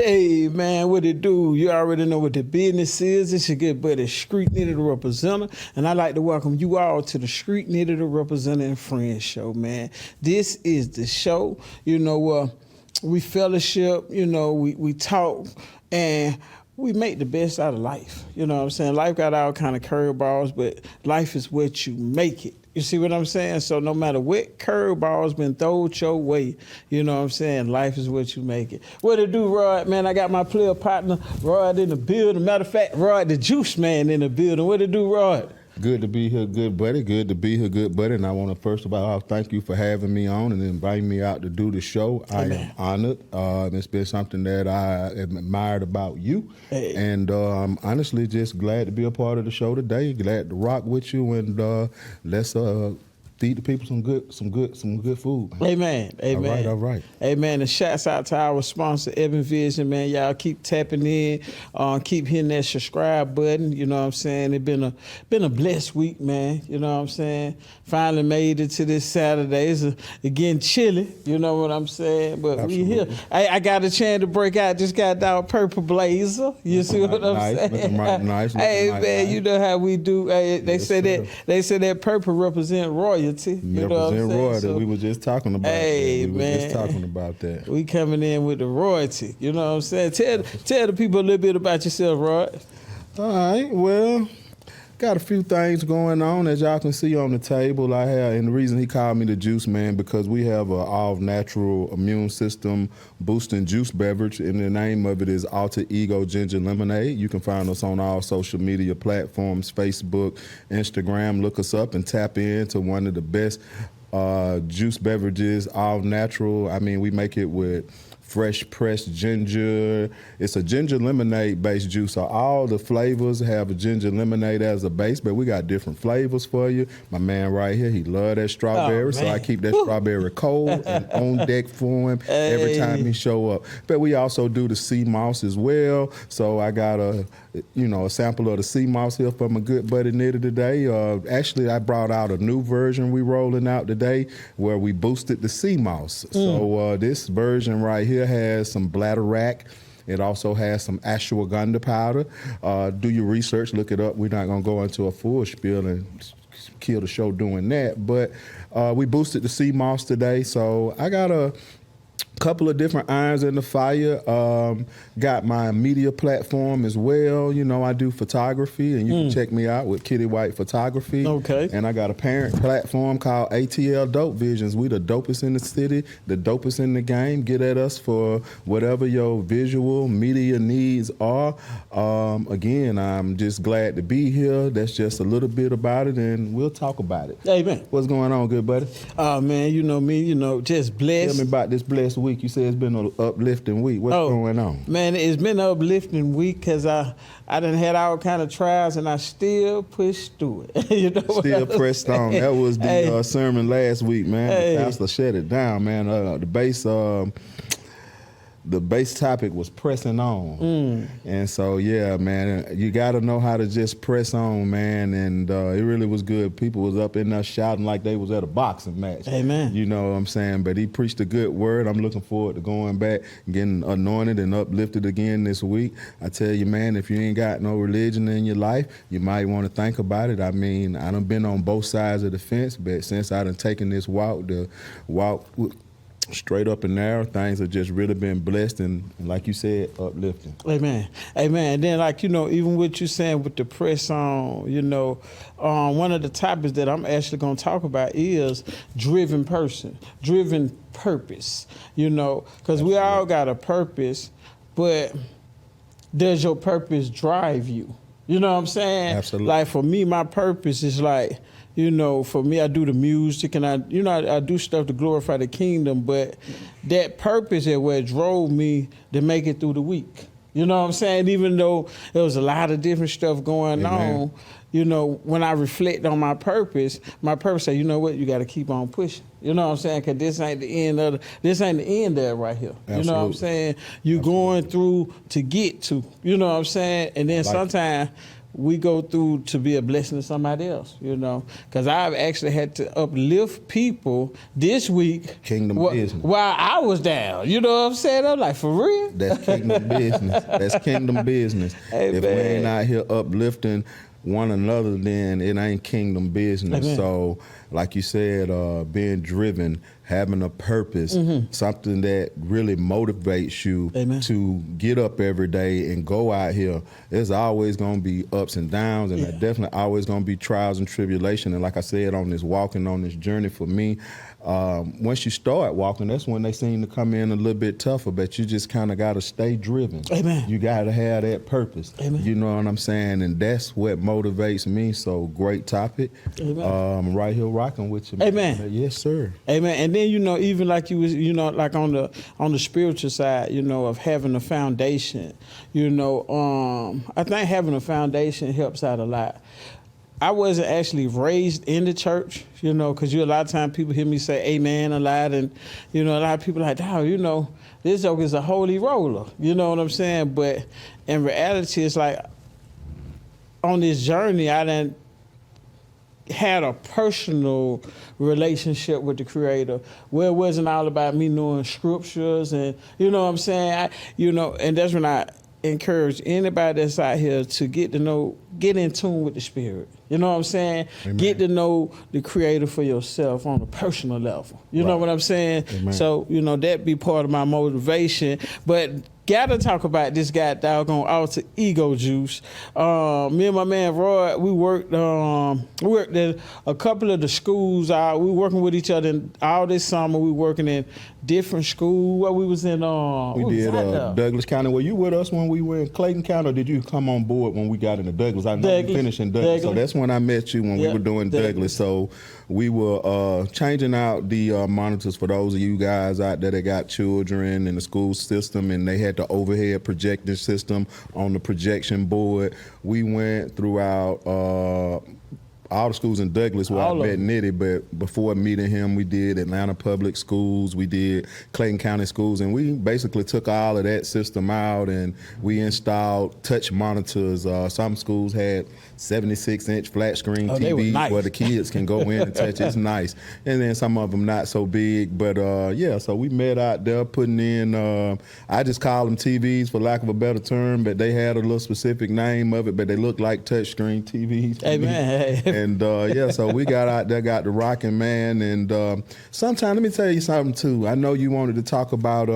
Hey, man, what it do? You already know what the business is. It's your good buddy, Street Nitty the Representative, and I'd like to welcome you all to the Street Nitty the Representative and Friends Show, man. This is the show, we fellowship, we talk, and we make the best out of life. You know what I'm saying? Life got all kind of curveballs, but life is what you make it. You see what I'm saying? So no matter what curveball's been thrown your way, you know what I'm saying? Life is what you make it. What it do, Rod? Man, I got my player partner, Rod, in the building. Matter of fact, Rod, the juice man, in the building. What it do, Rod? Good to be here, good buddy. Good to be here, good buddy. And I want to first of all thank you for having me on and inviting me out to do the show. I am honored. It's been something that I admired about you. Hey. And I'm honestly just glad to be a part of the show today. Glad to rock with you, and let's feed the people some good food. Amen. Amen. All right. Amen. And shouts out to our sponsor, Evan Vision, man. Y'all keep tapping in, keep hitting that subscribe button. You know what I'm saying? It's been a blessed week, man. You know what I'm saying? Finally made it to this Saturday. It's again chilly. You know what I'm saying? But Absolutely. we here. I got a chance to break out. Just got down purple blazer. You see what I'm saying? Looking right nice. Hey man, nice. You know how we do. Hey, they Yes, say sir. that purple represent royalty. You know what I'm saying? Royalty. So, we were just talking about hey, that. We were just talking about that. We coming in with the royalty. You know what I'm saying? Tell the people a little bit about yourself, Rod. All right. Well, got a few things going on. As y'all can see on the table, I have, and the reason he called me the juice man, because we have an all-natural immune system boosting juice beverage, and the name of it is Alter Ego Ginger Lemonade. You can find us on all social media platforms, Facebook, Instagram. Look us up and tap into one of the best juice beverages, all natural. I mean, we make it with fresh pressed ginger. It's a ginger lemonade based juice. So all the flavors have a ginger lemonade as a base, but we got different flavors for you. My man right here, he love that strawberry, so I keep that strawberry cold and on deck for him every time he show up. But we also do the sea moss as well. So I got a sample of the sea moss here from a good buddy Nitty today. Actually, I brought out a new version we rolling out today where we boosted the sea moss. So this version right here has some bladderwrack. It also has some ashwagandha powder. Do your research, look it up. We're not going to go into a full spiel and kill the show doing that. But we boosted the sea moss today. So I got a couple of different irons in the fire. Got my media platform as well. You know, I do photography, and you can check me out with Kitty White Photography. Okay. And I got a parent platform called ATL Dope Visions. We the dopest in the city, the dopest in the game. Get at us for whatever your visual media needs are. Again, I'm just glad to be here. That's just a little bit about it, and we'll talk about it. Amen. What's going on, good buddy? Man, you know me, just blessed. Tell me about this blessed week. You said it's been an uplifting week. What's going on? Man, it's been an uplifting week because I done had all kind of trials, and I still pushed through it. You know, still pressed on. That was the sermon last week, man. The pastor shut it down, man. The base topic was pressing on. And so, yeah, man, you got to know how to just press on, man. And it really was good. People was up in there shouting like they was at a boxing match. Amen. You know what I'm saying? But he preached a good word. I'm looking forward to going back, getting anointed and uplifted again this week. I tell you, man, if you ain't got no religion in your life, you might want to think about it. I mean, I done been on both sides of the fence, but since I done taken this walk, straight up and narrow, things have just really been blessed and, like you said, uplifting. Amen. Amen. And then, even what you're saying with the press on, one of the topics that I'm actually going to talk about is driven purpose, because we all got a purpose, but does your purpose drive you? You know what I'm saying? Absolutely. Like, for me, my purpose is like, for me, I do the music and I do stuff to glorify the kingdom, but that purpose is what drove me to make it through the week. You know what I'm saying? Even though there was a lot of different stuff going on, when I reflect on my purpose say, you know what, you got to keep on pushing. You know what I'm saying? Because this ain't the end of it right here. Absolutely. You know what I'm saying? You're going through to get to. You know what I'm saying? And then sometimes we go through to be a blessing to somebody else, you know. Because I've actually had to uplift people this week. Kingdom business. While I was down, you know what I'm saying? I'm like, for real? That's kingdom business. That's kingdom business. Hey, if man. we ain't out here uplifting one another, then it ain't kingdom business. Amen. So, like you said, being driven, having a purpose, something that really motivates you Amen. to get up every day and go out here. There's always going to be ups and downs, and there's definitely always going to be trials and tribulation. And like I said, on this walking on this journey for me, once you start walking, that's when they seem to come in a little bit tougher, but you just kind of got to stay driven. Amen. You got to have that purpose. Amen. You know what I'm saying? And that's what motivates me. So great topic. Amen. Right here rocking with you, man. Amen. Yes, sir. Amen. And then, you know, even like you was, you know, like on the spiritual side, you know, of having a foundation, you know, I think having a foundation helps out a lot. I wasn't actually raised in the church, you know, because a lot of times people hear me say amen a lot, and, you know, a lot of people are like, oh, you know, this joke is a holy roller, you know what I'm saying? But in reality, it's like on this journey, I done had a personal relationship with the Creator where it wasn't all about me knowing scriptures and, you know what I'm saying? And that's when I encourage anybody that's out here to get in tune with the Spirit. You know what I'm saying? Amen. Get to know the Creator for yourself on a personal level. You know what I'm saying? Amen. So, you know, that be part of my motivation. But gotta talk about this guy doggone alter ego juice. Me and my man Roy, we worked at a couple of the schools. We working with each other all this summer. We working in different schools. Well, we was in We did Douglas County. Were you with us when we were in Clayton County, or did you come on board when we got into Douglas? I know you finished in Douglas. So that's when I met you when we were doing Douglas. So we were changing out the monitors for those of you guys out there that got children in the school system, and they had the overhead projector system on the projection board. We went throughout all the schools in Douglas where I met Nitty, but before meeting him, we did Atlanta Public Schools, we did Clayton County Schools, and we basically took all of that system out and we installed touch monitors. Some schools had 76-inch flat screen TVs nice. Where the kids can go in and touch. It's nice. And then some of them not so big, but so we met out there putting in, I just call them TVs for lack of a better term, but they had a little specific name of it, but they look like touch screen TVs. Amen. And so we got out there, got the rocking, man. And sometimes, let me tell you something too. I know you wanted to talk about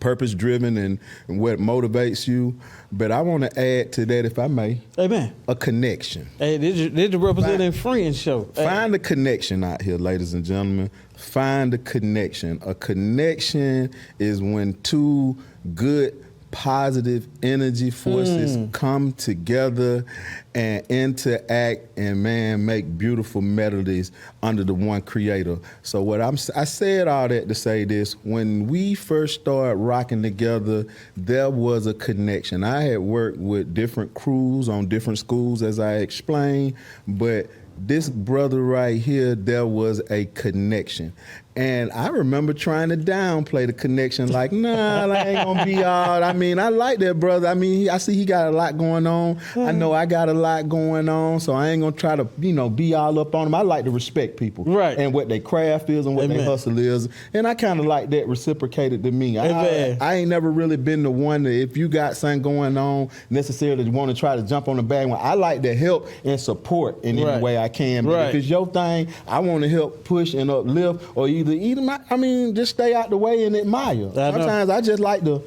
purpose driven and what motivates you, but I want to add to that, if I may. Amen. A connection. Hey, this is the Representing Friends show. Find a connection out here, ladies and gentlemen. Find a connection. A connection is when two good, positive energy forces come together and interact and, man, make beautiful melodies under the one Creator. So I said all that to say this. When we first started rocking together, there was a connection. I had worked with different crews on different schools, as I explained, but this brother right here, there was a connection. And I remember trying to downplay the connection, like, nah, that ain't gonna be all. I mean, I like that brother. I mean, I see he got a lot going on. I know I got a lot going on, so I ain't gonna try to, be all up on him. I like to respect people. Right. And what their craft is and what their hustle is. And I kind of like that reciprocated to me. I ain't never really been the one that, if you got something going on, necessarily want to try to jump on the bandwagon. I like to help and support in any way I can. But if it's your thing, I want to help push and uplift, or just stay out the way and admire. Sometimes I just like to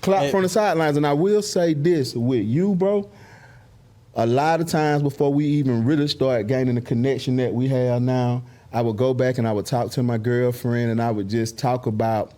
clap from the sidelines. And I will say this with you, bro. A lot of times before we even really start gaining the connection that we have now, I would go back and I would talk to my girlfriend and I would just talk about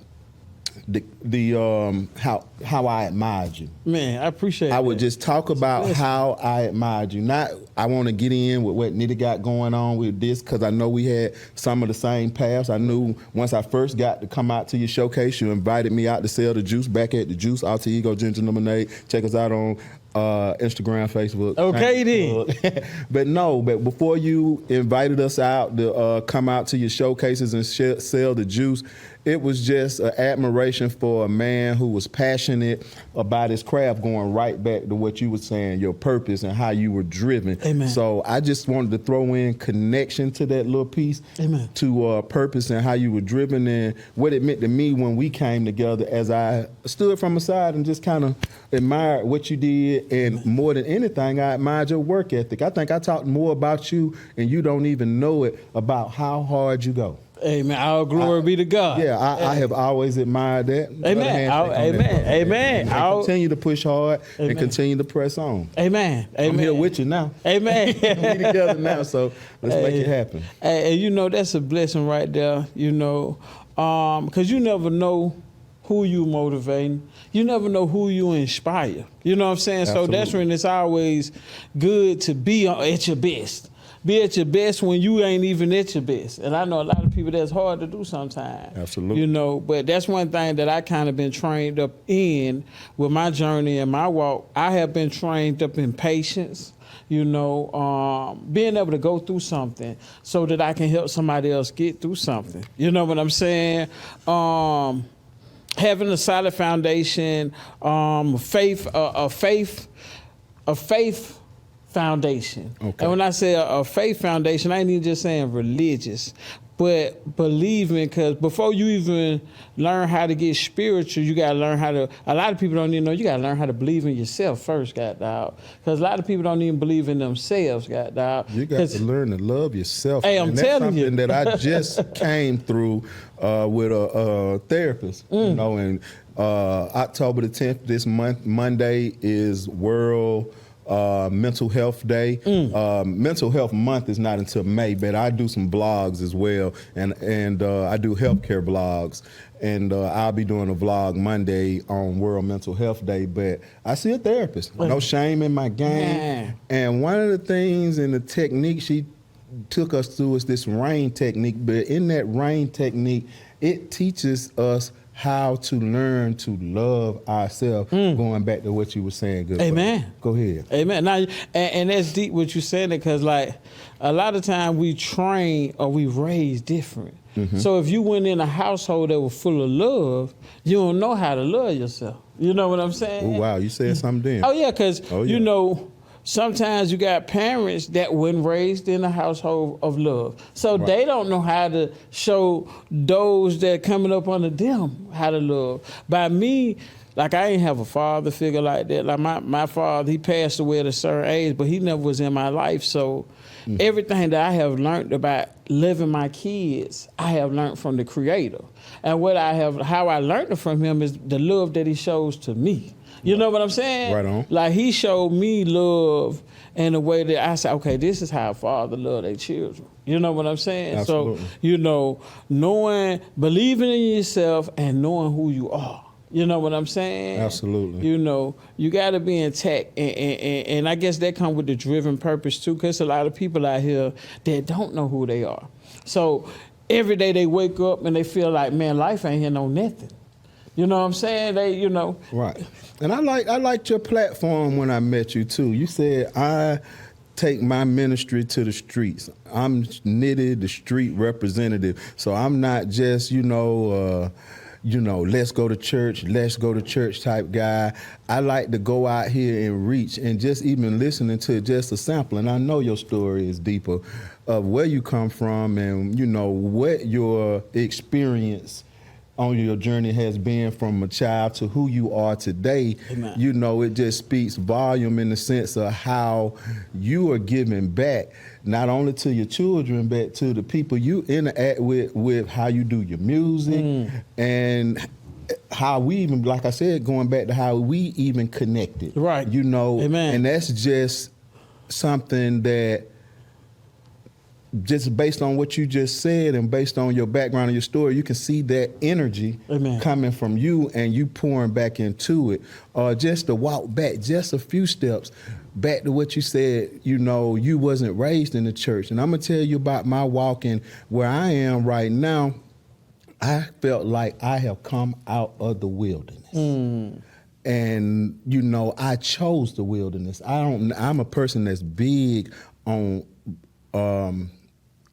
how I admired you. Man, I appreciate it. I would just talk about how I admired you. Not I want to get in with what Nitty got going on with this, because I know we had some of the same paths. I knew once I first got to come out to your showcase, you invited me out to sell the juice back at the Juice, Alter Ego Ginger Lemonade. Check us out on Instagram, Facebook. Okay, then. But before you invited us out to come out to your showcases and sell the juice, it was just an admiration for a man who was passionate about his craft. craft going right back to what you were saying, your purpose and how you were driven. Amen. So I just wanted to throw in connection to that little piece. Amen. To purpose and how you were driven and what it meant to me when we came together, as I stood from the side and just kind of admired what you did. And more than anything, I admired your work ethic. I think I talked more about you and you don't even know it, about how hard you go. Amen. All glory be to God. Yeah, I have always admired that. Amen. Amen. And continue to push hard Amen. and continue to press on. Amen. Amen. I'm here with you now. Amen. We together now, so let's make it happen. And you know, that's a blessing right there, you know, because you never know who you motivating. You never know who you inspire. You know what I'm saying? Absolutely. So that's when it's always good to be at your best. Be at your best when you ain't even at your best. And I know a lot of people that's hard to do sometimes. Absolutely. You know, but that's one thing that I kind of been trained up in with my journey and my walk. I have been trained up in patience, you know, being able to go through something so that I can help somebody else get through something. You know what I'm saying? Having a solid foundation, a faith foundation. Okay. And when I say a faith foundation, I ain't even just saying religious, but believing, because before you even learn how to get spiritual, you got to learn how to, a lot of people don't even know, you got to learn how to believe in yourself first, goddamn. Because a lot of people don't even believe in themselves, goddamn. You got to learn to love yourself. Hey, I'm and telling you. that's something that I just came through with a therapist, you know, and October the 10th, this month, Monday, is World Mental Health Day. Mental Health Month is not until May, but I do some blogs as well, and I do healthcare blogs, and I'll be doing a vlog Monday on World Mental Health Day. But I see a therapist. No shame in my game. And one of the things in the technique she took us through is this RAIN technique. But in that RAIN technique, it teaches us how to learn to love ourselves, going back to what you were saying. Good. Amen. Go ahead. Amen. Now, and that's deep what you're saying, because like a lot of time we train or we raise different. So if you went in a household that was full of love, you don't know how to love yourself. You know what I'm saying? Oh, wow. You said something then. Oh, yeah, because, you know, sometimes you got parents that weren't raised in a household of love. So they don't know how to show those that coming up under them how to love. By me, like I ain't have a father figure like that. Like my father, he passed away at a certain age, but he never was in my life. So everything that I have learned about living my kids, I have learned from the Creator. And how I learned it from him is the love that he shows to me. You know what I'm saying? Right on. Like he showed me love in a way that I said, okay, this is how a father love their children. You know what I'm saying? Absolutely. So, you know, believing in yourself and knowing who you are. You know what I'm saying? Absolutely. You know, you got to be intact. And I guess that comes with the driven purpose too, because a lot of people out here that don't know who they are. So every day they wake up and they feel like, man, life ain't here no nothing. You know what I'm saying? They, you know. Right. And I liked your platform when I met you too. You said, I take my ministry to the streets. I'm Nitty, the street representative. So I'm not just, let's go to church type guy. I like to go out here and reach, and just even listening to just a sample. And I know your story is deeper of where you come from and, what your experience on your journey has been from a child to who you are today. Amen. It just speaks volume in the sense of how you are giving back, not only to your children, but to the people you interact with how you do your music and how we even, like I said, going back to how we even connected. Right. Amen. And that's just something that, just based on what you just said and based on your background and your story, you can see that energy coming from you and you pouring back into it. Just to walk back just a few steps back to what you said, you wasn't raised in the church. And I'm going to tell you about my walk and where I am right now. I felt like I have come out of the wilderness. And, I chose the wilderness. I'm a person that's big on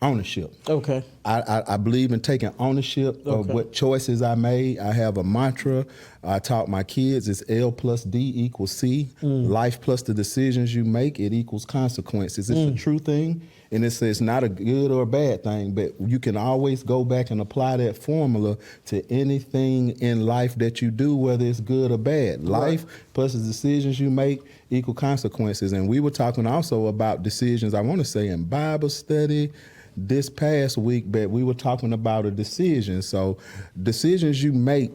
ownership. Okay. I believe in taking ownership of what choices I made. I have a mantra I taught my kids. It's L plus D equals C. Life plus the decisions you make, it equals consequences. It's a true thing, and it's not a good or a bad thing, but you can always go back and apply that formula to anything in life that you do, whether it's good or bad. Life plus the decisions you make equal consequences. And we were talking also about decisions, I want to say in Bible study, this past week, but we were talking about a decision. So decisions you make,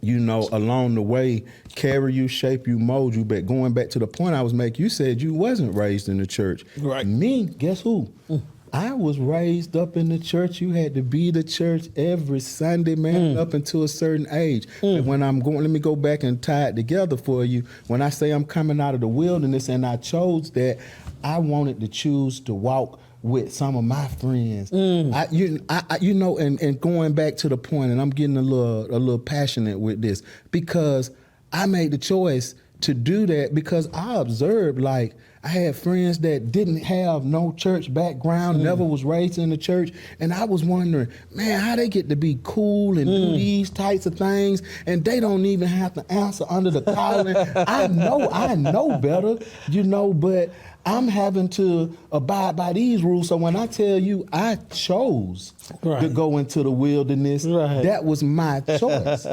along the way, carry you, shape you, mold you. But going back to the point I was making, you said you wasn't raised in the church. Right. Me, guess who? I was raised up in the church. You had to be the church every Sunday, man, up until a certain age. And when I'm going, let me go back and tie it together for you. When I say I'm coming out of the wilderness and I chose that, I wanted to choose to walk with some of my friends. And going back to the point, and I'm getting a little passionate with this, because I made the choice to do that because I observed, like, I had friends that didn't have no church background, never was raised in the church, and I was wondering, man, how they get to be cool and do these types of things, and they don't even have to answer under the calling. I know better, but I'm having to abide by these rules. So when I tell you I chose to go into the wilderness, that was my choice.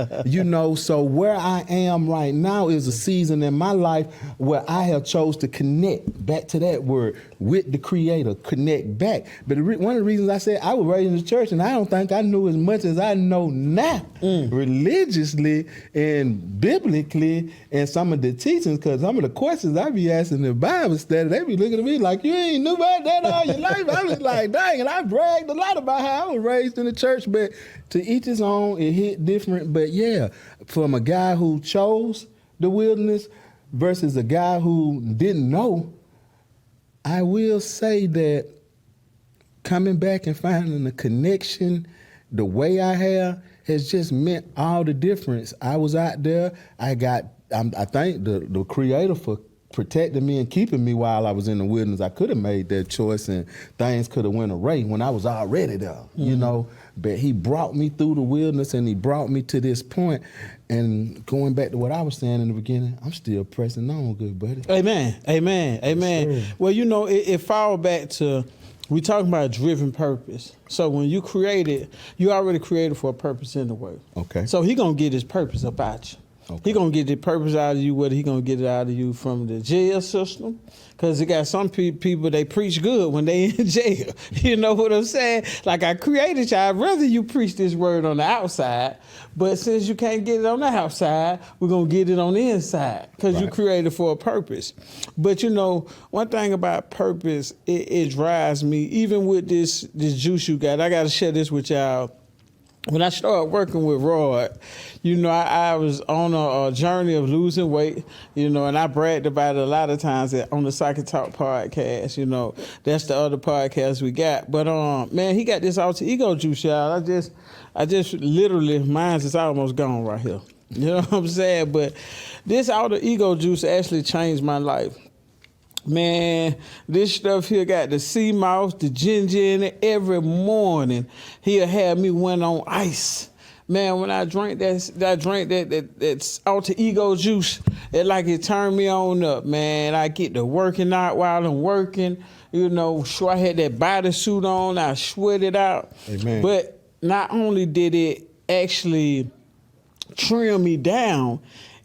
So where I am right now is a season in my life where I have chose to connect, back to that word, with the Creator, connect back. But one of the reasons I said I was raised in the church, and I don't think I knew as much as I know now, religiously and biblically, and some of the teachings, because some of the questions I be asking in the Bible study, they be looking at me like, you ain't knew about that all your life. I was like, dang, and I bragged a lot about how I was raised in the church, but to each his own, it hit different. But yeah, from a guy who chose the wilderness versus a guy who didn't know, I will say that coming back and finding a connection the way I have has just meant all the difference. I was out there, I thank the Creator for protecting me and keeping me while I was in the wilderness. I could have made that choice and things could have went awry when I was already there, but he brought me through the wilderness and he brought me to this point. And going back to what I was saying in the beginning, I'm still pressing on, good buddy. Amen. Yes, well, it falls back to, we talking about driven purpose. So when you created, you already created for a purpose in the way. Okay. So he gonna get his purpose about you. Okay. He gonna get the purpose out of you, whether he gonna get it out of you from the jail system, because he got some people, they preach good when they in jail. You know what I'm saying? Like, I created you, I'd rather you preach this word on the outside, but since you can't get it on the outside, we're gonna get it on the inside, because you created for a purpose. But one thing about purpose, it drives me, even with this juice you got. I gotta share this with y'all. When I started working with Rod, I was on a journey of losing weight, and I bragged about it a lot of times on the Psych and Talk podcast, that's the other podcast we got. But, man, he got this alter ego juice, y'all. I just literally, mine's is almost gone right here. You know what I'm saying? But this alter ego juice actually changed my life. Man, this stuff here got the sea moss, the ginger in it. Every morning, he'll have me went on ice. Man, when I drank that alter ego juice, it turned me on up, man. I get to working out while I'm working. Sure, I had that bodysuit on, I sweated out. Amen. But not only did it actually trim me down,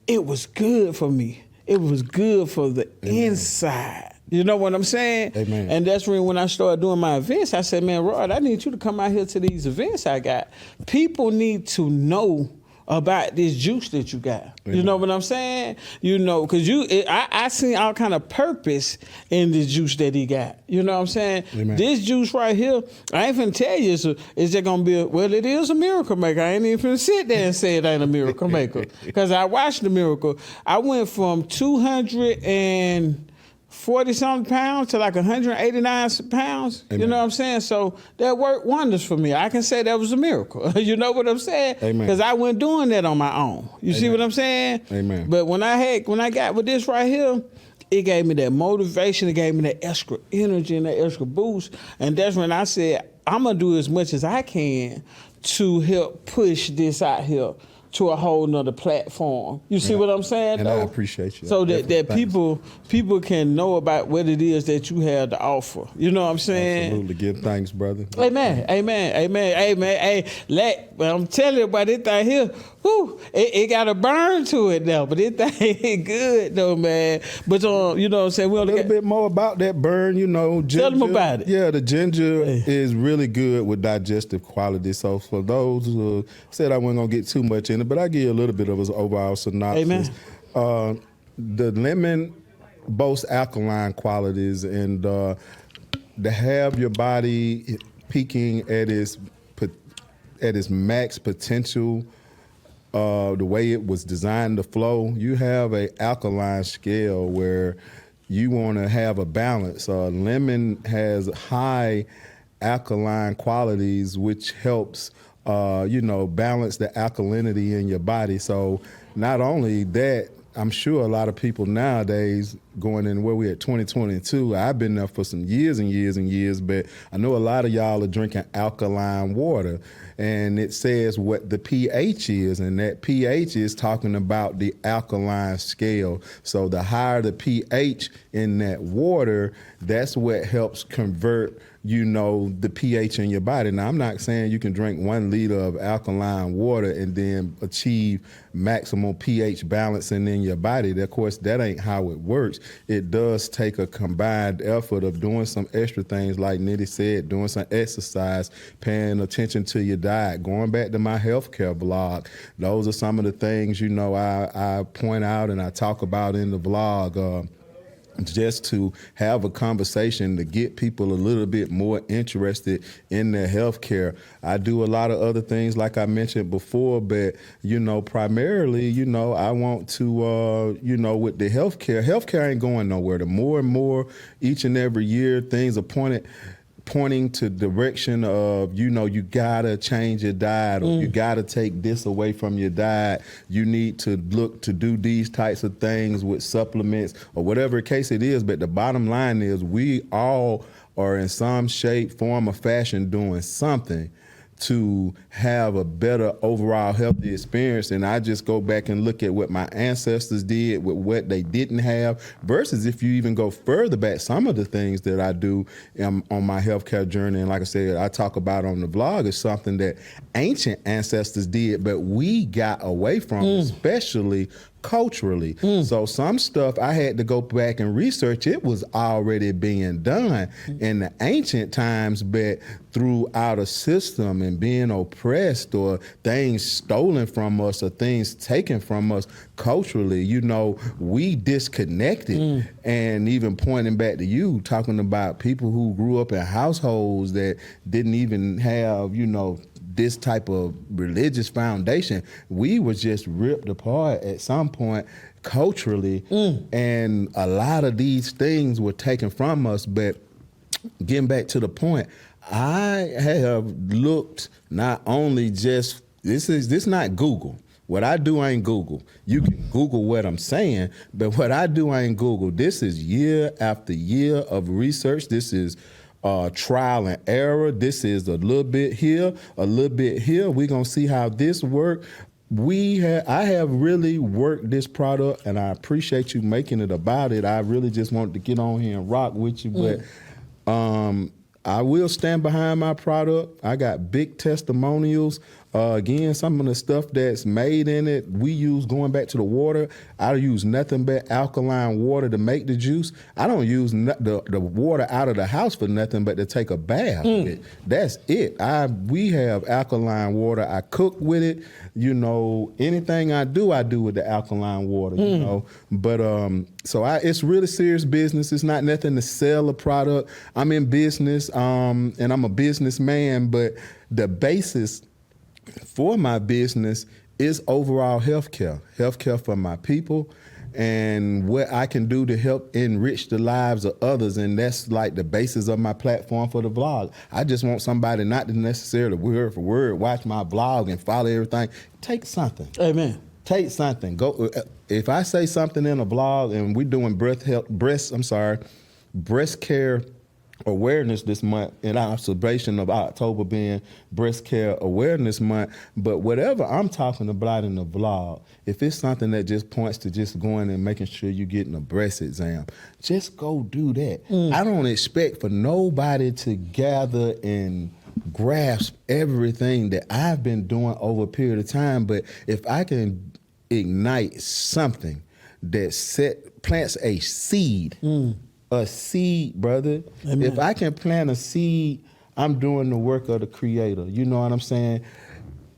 it was good for me. It was good for the inside. You know what I'm saying? Amen. And that's when I started doing my events, I said, man, Rod, I need you to come out here to these events I got. People need to know about this juice that you got. Amen. You know what I'm saying? Because I seen all kind of purpose in the juice that he got. You know what I'm saying? Amen. This juice right here, I ain't finna tell you, is it gonna be it is a miracle maker. I ain't even finna sit there and say it ain't a miracle maker. Because I watched the miracle. I went from 240-something pounds to like 189 pounds. Amen. You know what I'm saying? So that worked wonders for me. I can say that was a miracle. You know what I'm saying? Because I wasn't doing that on my own. You see what I'm saying? Amen. But when I got with this right here, it gave me that motivation, it gave me that extra energy and that extra boost. And that's when I said, I'm gonna do as much as I can to help push this out here to a whole nother platform. You see what I'm saying? And though? I appreciate you. So that Thanks. people can know about what it is that you have to offer. You know what I'm saying? Absolutely. Give thanks, brother. Amen. But I'm telling you about this thing here. Whew, it got a burn to it now, but this thing ain't good though, man. But you know what I'm saying? We A only little bit more about that burn, ginger. Tell them about it. Yeah, the ginger is really good with digestive quality. So for those who said I wasn't going to get too much in it, but I give you a little bit of an overall synopsis. Amen. The lemon boasts alkaline qualities, and to have your body peaking at its max potential, the way it was designed to flow, you have a alkaline scale where you want to have a balance. Lemon has high alkaline qualities, which helps, balance the alkalinity in your body. So not only that, I'm sure a lot of people nowadays going in where we're at 2022, I've been there for some years and years and years, but I know a lot of y'all are drinking alkaline water, and it says what the pH is, and that pH is talking about the alkaline scale. So the higher the pH in that water, that's what helps convert the pH in your body. Now, I'm not saying you can drink 1 liter of alkaline water and then achieve maximum pH balancing in your body. Of course, that ain't how it works. It does take a combined effort of doing some extra things, like Nitty said, doing some exercise, paying attention to your diet, going back to my healthcare vlog. Those are some of the things, I point out and I talk about in the vlog. Just to have a conversation to get people a little bit more interested in their health care. I do a lot of other things like I mentioned before, but, primarily, I want to, with the healthcare ain't going nowhere. The more and more each and every year things are pointing to direction of, you gotta change your diet, or you gotta take this away from your diet. You need to look to do these types of things with supplements or whatever case it is. But the bottom line is we all are in some shape, form, or fashion doing something to have a better overall healthy experience. And I just go back and look at what my ancestors did with what they didn't have, versus if you even go further back, some of the things that I do on my healthcare journey. And like I said, I talk about on the vlog is something that ancient ancestors did, but we got away from, especially culturally. So some stuff I had to go back and research. It was already being done in the ancient times, but throughout a system and being oppressed, or things stolen from us, or things taken from us culturally, we disconnected. And even pointing back to you, talking about people who grew up in households that didn't even have, this type of religious foundation, we were just ripped apart at some point culturally, and a lot of these things were taken from us. But getting back to the point, I have looked not only just, this not Google. What I do ain't Google. You can Google what I'm saying, but what I do ain't Google. This is year after year of research. This is trial and error. This is a little bit here, a little bit here. We're going to see how this works. I have really worked this product, and I appreciate you making it about it. I really just wanted to get on here and rock with you, but I will stand behind my product. I got big testimonials. Again, some of the stuff that's made in it, we use, going back to the water, I use nothing but alkaline water to make the juice. I don't use the water out of the house for nothing but to take a bath with. That's it. We have alkaline water. I cook with it. Anything I do with the alkaline water, But it's really serious business. It's not nothing to sell a product. I'm in business, and I'm a businessman, but the basis for my business is overall healthcare for my people, and what I can do to help enrich the lives of others. And that's like the basis of my platform for the vlog. I just want somebody not to necessarily word for word watch my vlog and follow everything. Take something. Amen. take something. Go. If I say something in a blog and we're doing breast care awareness this month in our celebration of October being Breast Care Awareness Month, but whatever I'm talking about in the blog, if it's something that just points to just going and making sure you're getting a breast exam, just go do that. I don't expect for nobody to gather and grasp everything that I've been doing over a period of time, but if I can ignite something that plants a seed, brother. Amen. If I can plant a seed, I'm doing the work of the Creator. You know what I'm saying?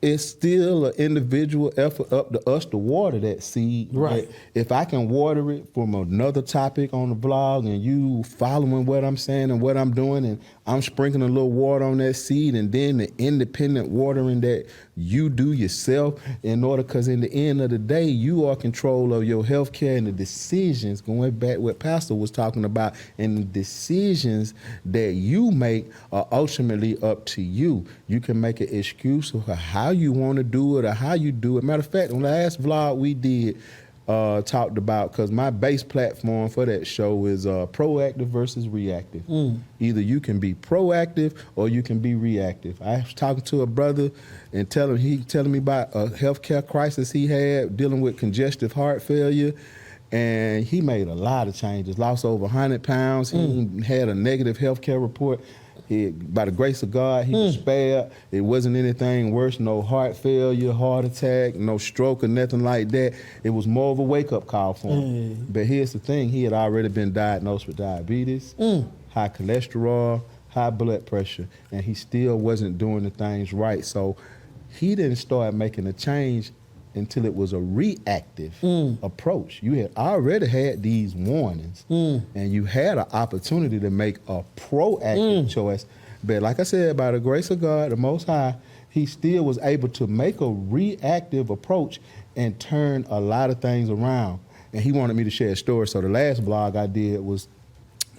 It's still an individual effort up to us to water that seed. Right. But if I can water it from another topic on the blog and you following what I'm saying and what I'm doing and I'm sprinkling a little water on that seed and then the independent watering that you do yourself in order, because in the end of the day, you are control of your health care and the decisions, going back what Pastor was talking about, and the decisions that you make are ultimately up to you. You can make an excuse for how you want to do it or how you do it. Matter of fact, on the last vlog we did, talked about, because my base platform for that show is proactive versus reactive. Either you can be proactive or you can be reactive. I was talking to a brother and telling me about a healthcare crisis he had dealing with congestive heart failure, and he made a lot of changes, lost over 100 pounds. He had a negative healthcare report. By the grace of God, he was spared. It wasn't anything worse, no heart failure, heart attack, no stroke or nothing like that. It was more of a wake-up call for him. But here's the thing, he had already been diagnosed with diabetes, high cholesterol, high blood pressure, and he still wasn't doing the things right. So he didn't start making a change until it was a reactive approach. You had already had these warnings, and you had an opportunity to make a proactive choice. But like I said, by the grace of God, the Most High, he still was able to make a reactive approach and turn a lot of things around. And he wanted me to share a story. So the last blog I did was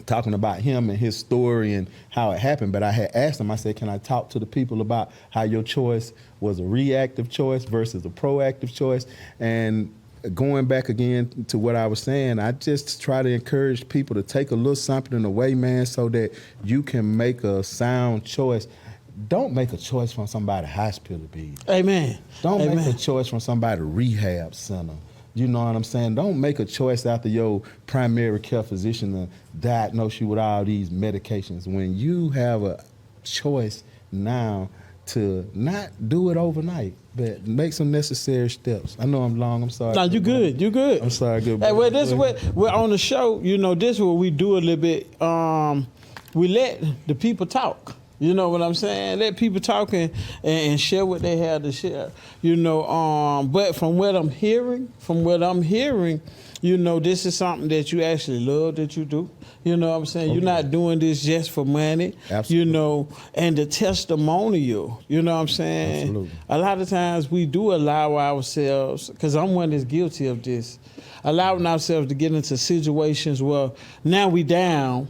talking about him and his story and how it happened. But I had asked him, I said, can I talk to the people about how your choice was a reactive choice versus a proactive choice? And going back again to what I was saying, I just try to encourage people to take a little something away, man, so that you can make a sound choice. Don't make a choice from somebody's hospital bed. Amen. Don't make a choice from somebody's rehab center. You know what I'm saying? Don't make a choice after your primary care physician to diagnose you with all these medications. When you have a choice now to not do it overnight, but make some necessary steps. I know I'm long. I'm sorry. No, you good. You good. I'm sorry. Good. Hey, well, this is what we're on the show. You know, this is what we do a little bit. We let the people talk. You know what I'm saying? Let people talk and share what they have to share. You know, but from what I'm hearing, you know, this is something that you actually love that you do. You know what I'm saying? Okay. You're not doing this just for money. Absolutely. You know, and the testimonial, you know what I'm saying? Absolutely. A lot of times we do allow ourselves, because I'm one that's guilty of this, allowing ourselves to get into situations where now we down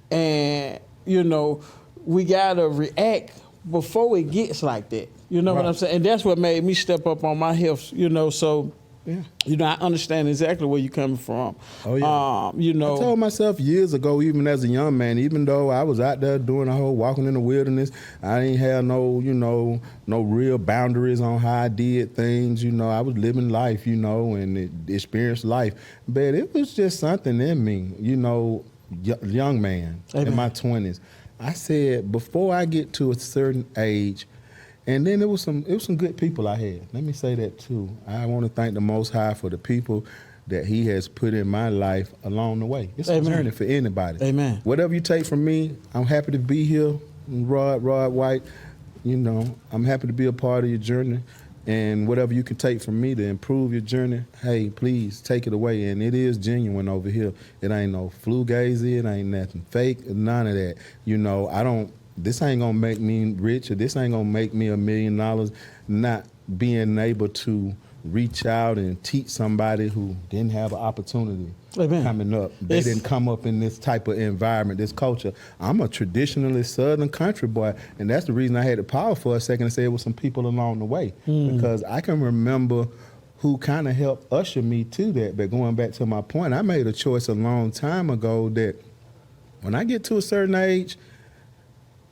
and, you know, we gotta react before it gets like that. You know what I'm saying? And that's what made me step up on my health, you know, so you know, I understand exactly where you're coming from. Oh, yeah. You know, I told myself years ago, even as a young man, even though I was out there doing the whole walking in the wilderness, I didn't have no, you know, no real boundaries on how I did things. You know, I was living life, you know, and experienced life. But it was just something in me, you know, young man in my 20s. I said, before I get to a certain age, and then it was some good people I had. Let me say that too. I want to thank the Most High for the people that he has put in my life along the way. It's a journey for anybody. Amen. Whatever you take from me, I'm happy to be here. Rod White, you know, I'm happy to be a part of your journey. And whatever you can take from me to improve your journey, hey, please take it away. And it is genuine over here. It ain't no fugazi, it ain't nothing fake, none of that. You know, this ain't gonna make me rich, or this ain't gonna make me $1 million, not being able to reach out and teach somebody who didn't have an opportunity coming up. They didn't come up in this type of environment, this culture. I'm a traditionally Southern country boy, and that's the reason I had the power for a second to say it was some people along the way. Because I can remember who kind of helped usher me to that. But going back to my point, I made a choice a long time ago that when I get to a certain age,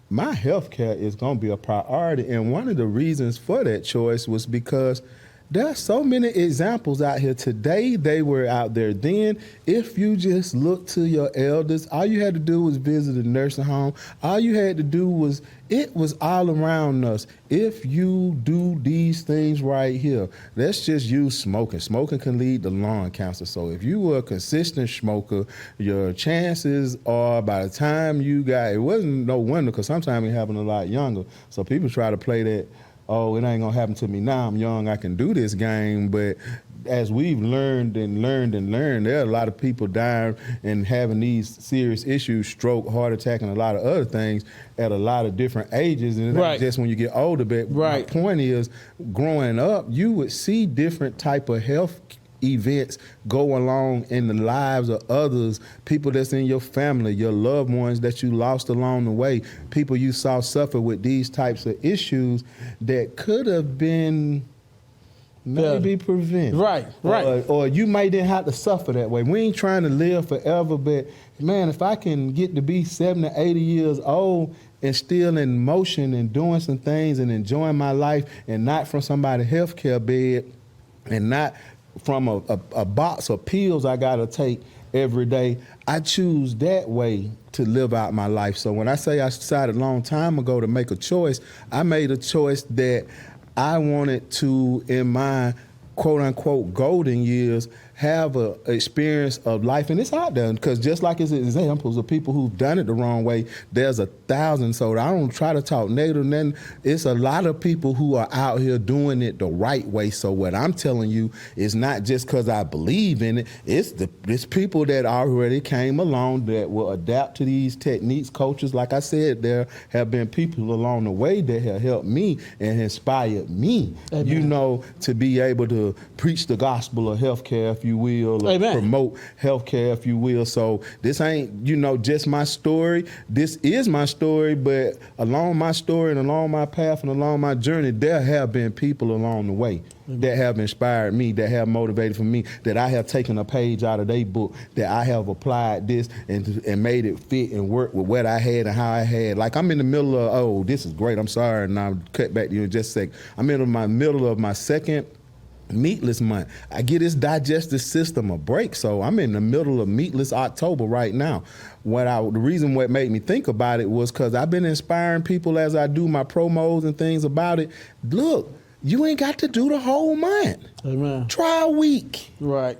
my health care is going to be a priority. And one of the reasons for that choice was because there are so many examples out here today. They were out there then. If you just look to your elders, all you had to do was visit a nursing home. All you had to do was, it was all around us. If you do these things right here, let's just use smoking. Smoking can lead to lung cancer. So if you were a consistent smoker, your chances are by the time you got, it wasn't no wonder because sometimes it happened a lot younger. So people try to play that, oh, it ain't gonna happen to me now. I'm young, I can do this game. But as we've learned, there are a lot of people dying and having these serious issues, stroke, heart attack, and a lot of other things at a lot of different ages. And it's not just when you get older. But my point is, growing up, you would see different type of health events go along in the lives of others, people that's in your family, your loved ones that you lost along the way, people you saw suffer with these types of issues that could have been maybe prevented. Right. Or you might didn't have to suffer that way. We ain't trying to live forever, but man, if I can get to be 70, 80 years old and still in motion and doing some things and enjoying my life and not from somebody's healthcare bed and not from a box of pills I gotta take every day, I choose that way to live out my life. So when I say I decided a long time ago to make a choice, I made a choice that I wanted to, in my quote unquote golden years, have a experience of life. And it's out there because just like it's examples of people who've done it the wrong way, there's 1,000. So I don't try to talk negative. Then it's a lot of people who are out here doing it the right way. So what I'm telling you is not just because I believe in it. It's people that already came along that will adapt to these techniques, coaches. Like I said, there have been people along the way that have helped me and inspired me, Amen. To be able to preach the gospel of healthcare, if you will, or promote healthcare, if you will. So this ain't, just my story. This is my story, but along my story and along my path and along my journey, there have been people along the way that have inspired me, that have motivated for me, that I have taken a page out of their book, that I have applied this and made it fit and work with what I had and how I had. Like I'm in the middle of, this is great, I'm sorry, and I'll cut back to you in just a sec. I'm in the middle of my second meatless month. I get this digestive system a break, so I'm in the middle of meatless October right now. The reason what made me think about it was because I've been inspiring people as I do my promos and things about it. Look, you ain't got to do the whole month. Amen. Try a week. Right.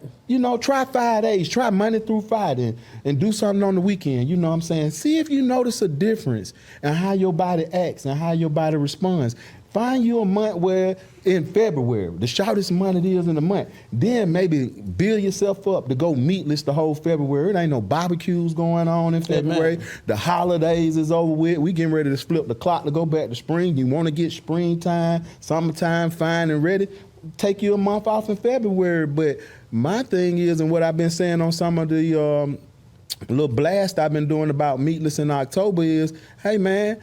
Try 5 days. Try Monday through Friday and do something on the weekend. You know what I'm saying? See if you notice a difference in how your body acts and how your body responds. Find you a month where in February, the shortest month it is in the month, then maybe build yourself up to go meatless the whole February. It ain't no barbecues going on in February. Amen. The holidays is over with. We getting ready to flip the clock to go back to spring. You want to get springtime, summertime fine and ready, take you a month off in February. But my thing is, and what I've been saying on some of the little blast I've been doing about meatless in October is, hey man,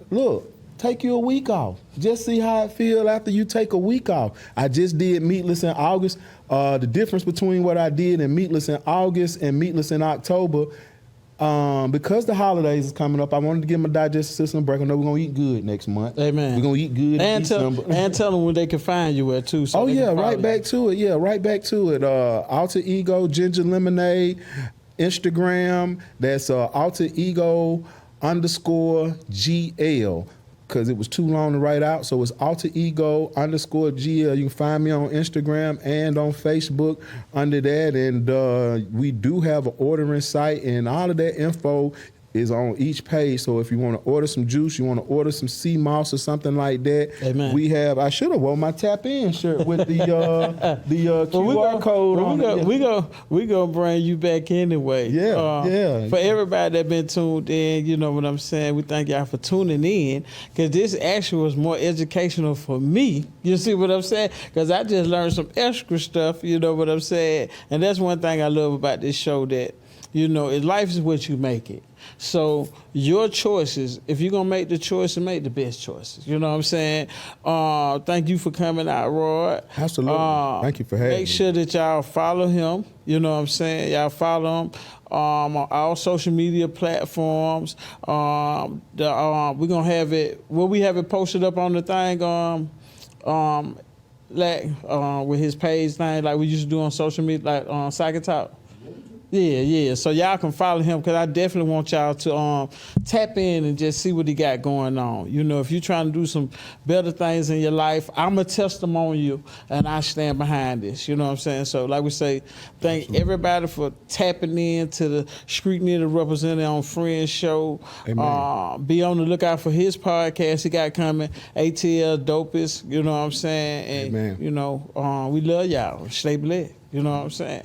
look, take you a week off. Just see how it feels after you take a week off. I just did meatless in August. The difference between what I did in meatless in August and meatless in October, because the holidays is coming up, I wanted to give my digestive system a break. I know we're going to eat good next month. Amen. We're going to eat good in December. And tell them where they can find you at, too. So right back to it. Yeah, right back to it. Alter Ego Ginger Lemonade, Instagram. That's Alter Ego _GL. Because it was too long to write out. So it's Alter Ego _GL. You can find me on Instagram and on Facebook under that. And we do have an ordering site, and all of that info is on each page. So if you want to order some juice, you want to order some sea moss or something like that, Amen. We have. I should have worn my Tap In shirt with the QR code on it. We gonna bring you back anyway. Yeah. For everybody that been tuned in, you know what I'm saying. We thank y'all for tuning in, because this actually was more educational for me. You see what I'm saying? Because I just learned some extra stuff. You know what I'm saying? And that's one thing I love about this show, that You know, life is what you make it. So your choices, if you're gonna make the choice, make the best choices. You know what I'm saying? Thank you for coming out, Roy. Absolutely. Thank you for having me. Make sure that y'all follow him. You know what I'm saying? Y'all follow him on all social media platforms. We're gonna have it. Will we have it posted up on the thing? With his page thing, like we used to do on social media, like on Psych Talk. Yeah. So y'all can follow him because I definitely want y'all to tap in and just see what he got going on. You know, if you're trying to do some better things in your life, I'm a testimonial and I stand behind this. You know what I'm saying? So like we say, thank everybody for tapping in to the Street Nitty Representative on Friends Show. Amen. Be on the lookout for his podcast he got coming, ATL Dopest. You know what I'm saying? And, Amen. you know, we love y'all. Stay blessed. You know what I'm saying?